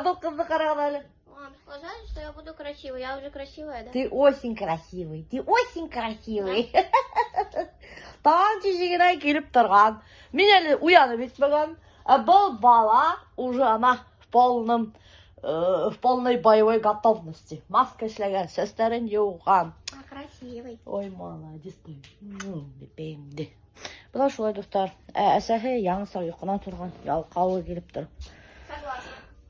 бұл қызды қараған әлі. Мам, сказали, что я буду красивой. Я уже красивая, да? Ты очень красивый, ты очень красивый. Таң тежегенай келіп тұрған. Мен әлі уянып етпеген. Бұл бала уже ана в полной боевой готовности. Маска ішлеген, сөздерін еуған. Красивый. Ой, молодец ты. Бепемді. Бұлар шулай достар. Әсәхе яңысар ұйқынан тұрған. Ялқауы келіп тұр.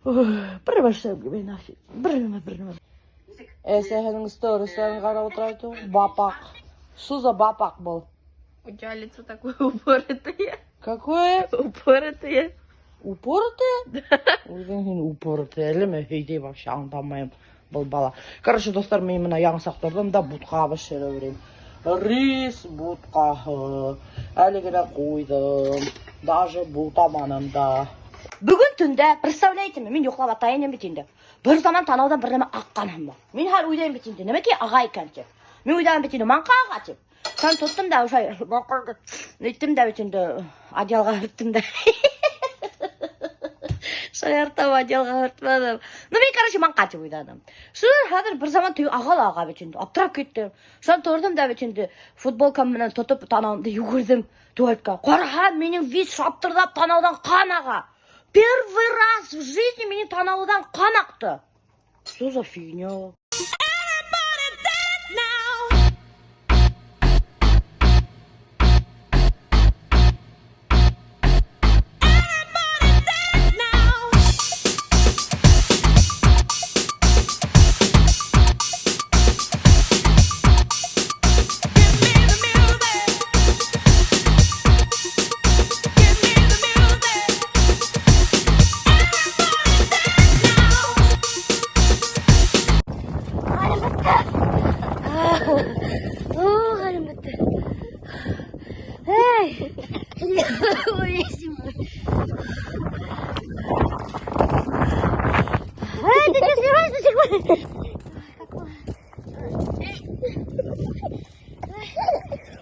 Бір бәшсәмге мен афи. Біріме. Әсәхенің стористерін қарап отырайды. Бапақ. Что за бапақ бұл? У тебя лицо такое упоротое. Какое? Упоротое. Упоротое? Упоротое. Әліме хейде вообще аңдамайым бұл бала. Короче, достар, мен мына яңсақ тұрдым да бұтқа бішірі өрем. Рис бұтқағы. Әлігіне қойдым. Даже бұл таманымда. Бүгін түнде, представляете ме, мен жоқлап атайын бетінде. Бір заман танаудан бірдеме аққаным бар. Мен әр ойдайын бетінде, немеке аға екен деп. Мен ойдайын бетінде, манқа аға деп. Sen tuttum da şey, gittim de bütünde adyalga hırttım da. Şayartam adyalga hırtmadım. Ben karşı man kaçı oynadım. Sonra hazır bir zaman tüy ağa bütünde. Aptırap gittim. Sen turdum da bütünde futbol kamından tutup tanağımda yugurdum. Tuvalka. Qara menin viz şaptırdap tanağıdan kan ağa. Первый раз в жизни menin tanağıdan kan aktı. Что за фигня?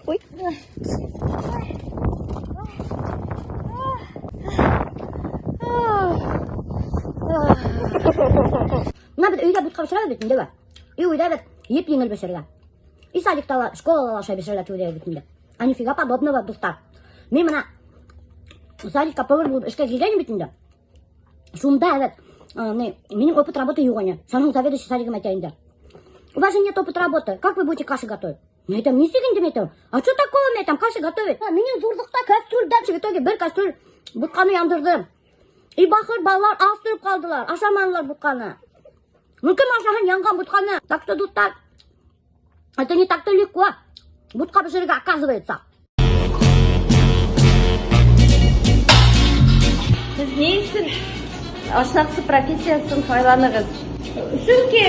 Ой. Мына бит үйдө бутка биширет бит, деби? Үй үйдө бит еп жеңил биширген. И садиктала, школалар аша биширет үйдө бит. А нифига подобного, достар. Мен мына садикка повар болуп ишке кирген битинде. Шунда evet. Менин опыт работы югоня. Шаның заведующий садигим айтайын. У вас же нет опыта работы. Как вы будете каши готовить? Мен айтам, не сегин деметем. А что такого мен айтам, каши готовить? Менин зурдукта кастрюль дапчы, в итоге бір кастрюль бутканы яндырдым. И бахыр балалар астырып калдылар, ашаманылар бутканы. Мүмкін ашахан янган бутканы. Так что, достар, это не так-то легко. Бутка биширге оказывается. Siz ne için aşnaqsı profesиясын файланыгыз? Чөнки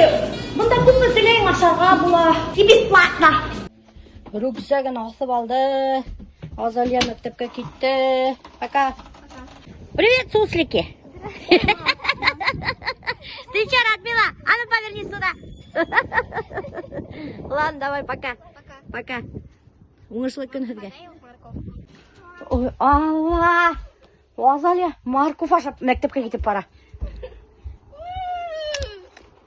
мында күпме теләң ашарга була, и бесплатно. Бирөө бизәген асып алды. Азалия мәктәпкә китте. Пока. Привет, суслики. Ты чё, Радмила? А ну поверни сюда. Ладно, давай, пока. Пока. Уңышлы көн һеҙгә. Ой, Алла. Азалия, Марков ашап мәктәпкә китеп бара.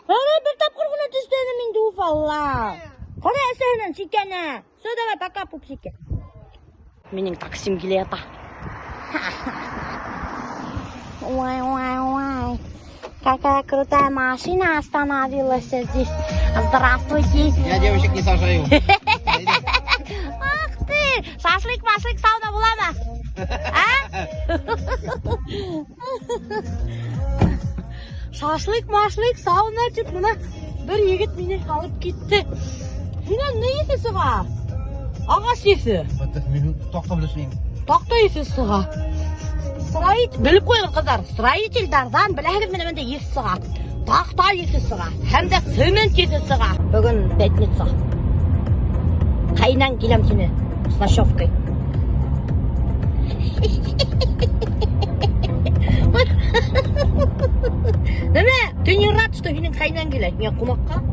Ана бер тапкыр гына төштәнем инде уф, Алла. Кара әсәһеннән сикәнә. Все, давай, пока, пупсики. Минең таксим килә. Ой. Какая крутая машина остановилась здесь. Здравствуйте. Я девочек не сажаю. Ах ты! Шашлык, сауна була ма? Шашлык, сауна деп мына бір егет мені алып кетті. Сенен не есі сыға? Ағас есі? Тоқта білесің. Тоқта есі сыға. Біліп қойғыр қыздар, строительдардан біләгіз менеменде есі сыға. Тоқта есі сыға, hem de цемент есі сыға. Бүгін пятница. Қайнан келем сені с ночевкой. Неме? Ты не рад, что сенің қайнан келеді? Мен қомаққа?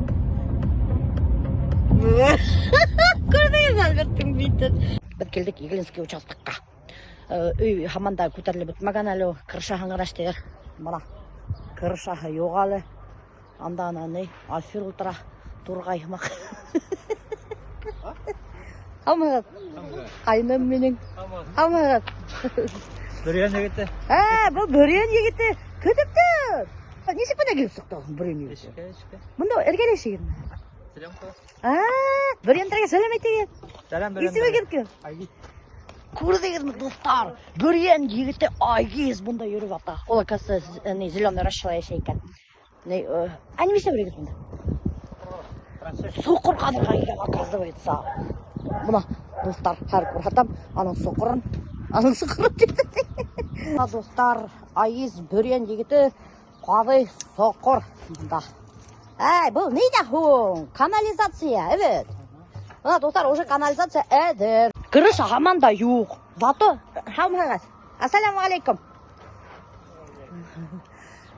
Көрдіңіз Альберттің бейтін. Бір келдік Игілінский участокқа. Үй хаманда көтәріліп өтмеген әлі крыша хаңғыраш дейір. Мына Кыршаһы юк әле. Анда не, Альфир ултыра. Тургай мак. Хамагат. Кайным менең. Хамагат. Бүрген егеті. Бу бүрен егете. Көтөптөр. Нисек менә килеп сыктың бүрен егете? Ешке. Монда эргәлешегезме? Сәлем кыз. Бүрентерге сәлам әйтегез. Сәлем бүрген. Исеме кем? Айгиз. Күрдегезме, достар? Бүрен егете Айгиз монда йөреп ата. Ул касы зеленый расчала яшәй икән. Анимесе бүрегез монда? Соқыр кадырга килгән, оказывается. Мына достар, һәр күрһәтәм, аның соқырын, Достар, Айгиз бүрен егете кадый соқыр монда. Бұл нейді хуң? Канализация, evet. Мына достар, уже канализация әдір. Кырыш ағаман да юқ. Зато, хамағас. Ассаламу алейкум.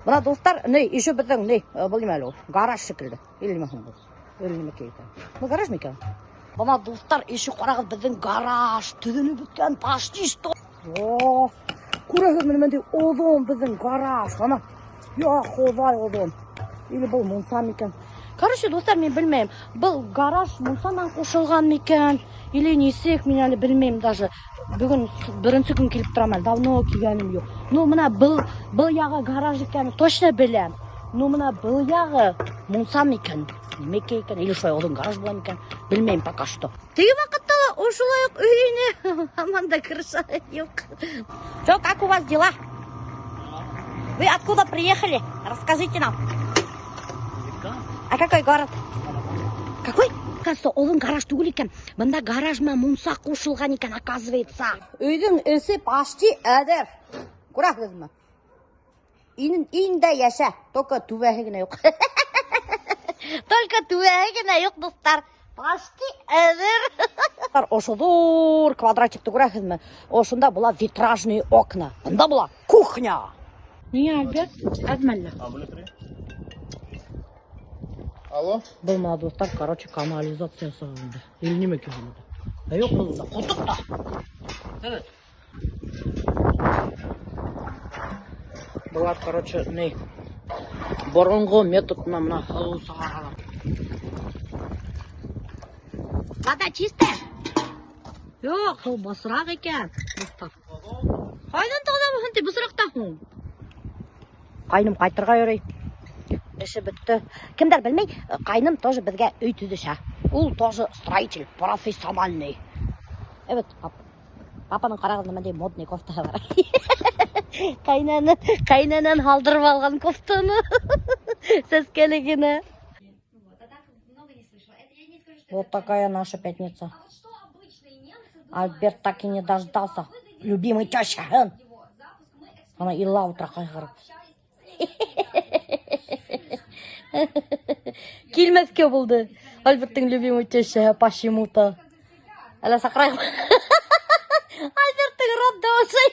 Мына достар, еще біздің, бұл неме әлі, гараж шекілді. Или неме хуң бұл? Или неме кейті? Бұл гараж ма екен? Мына достар, еще қарағыз біздің гараж. Түдіні біткен, почти что. Көрәгіз менде одон біздің гараж. Ана, я хозай одон. Или бұл мұнса мекен. Короче, достар, мен білмейм. Бұл гараж мұнсадан қошылған мекен. Или несек, мен әлі білмейм даже. Бүгін бірінші күн келіп тұрам әлі. Давно келгенім жоқ. Ну, мына бұл яғы гараж екенін точно білем. Ну, мына бұл яғы мұнса мекен. Меке екен. Или шой одан гараж бола мекен. Білмейм пока что. Теге вақытта ошылайық үйіне. Аманда крыша жоқ. Что, как у вас дела? Вы откуда приехали? Расскажите нам. А какой город? Какой? Кажется, олың гараж түгіл екен. Мында гаражма мұнса қошылған екен, оказывается. Үйдің ісі почти әдір. Көрәк өзімі. Үйінде яша. Только түбәхігіне жоқ. Только түбәхігіне жоқ, достар. Почти әдір. Ошыдыр квадратикті көрәк өзімі. Ошында бұла витражные окна. Мында бұла кухня. Не, Альберт? Әдмәлі. Алло? Бұл ма достар, короче, канализация сағында. Или неме кезілді? Yok mu burada? Koltukta. Evet. Бұлар, короче, не? Бұрынғы методына мына халу сағаралар. Вода чистая? Yok, бұл басырақ екен. Қайдан тағда бұл хынты бұсырақта hún? Қайным қайтырға өрей. Іші бітті. Кімдер білмей, қайным тоже бізге үй түдіша. Ол тоже строитель, профессиональный. Evet, папаның қарағында мындай модный кофта бар. Қайнанан алдырып алған кофтаны. Сәскелігіні. Вот такая наша пятница. Альберт так и не дождался. Любимый теща. Она и лаутра қайғырып. Келмеске болды. Альберттің любимый теща почему-то. Әлі сақырайым. Альберттің рот дауысы.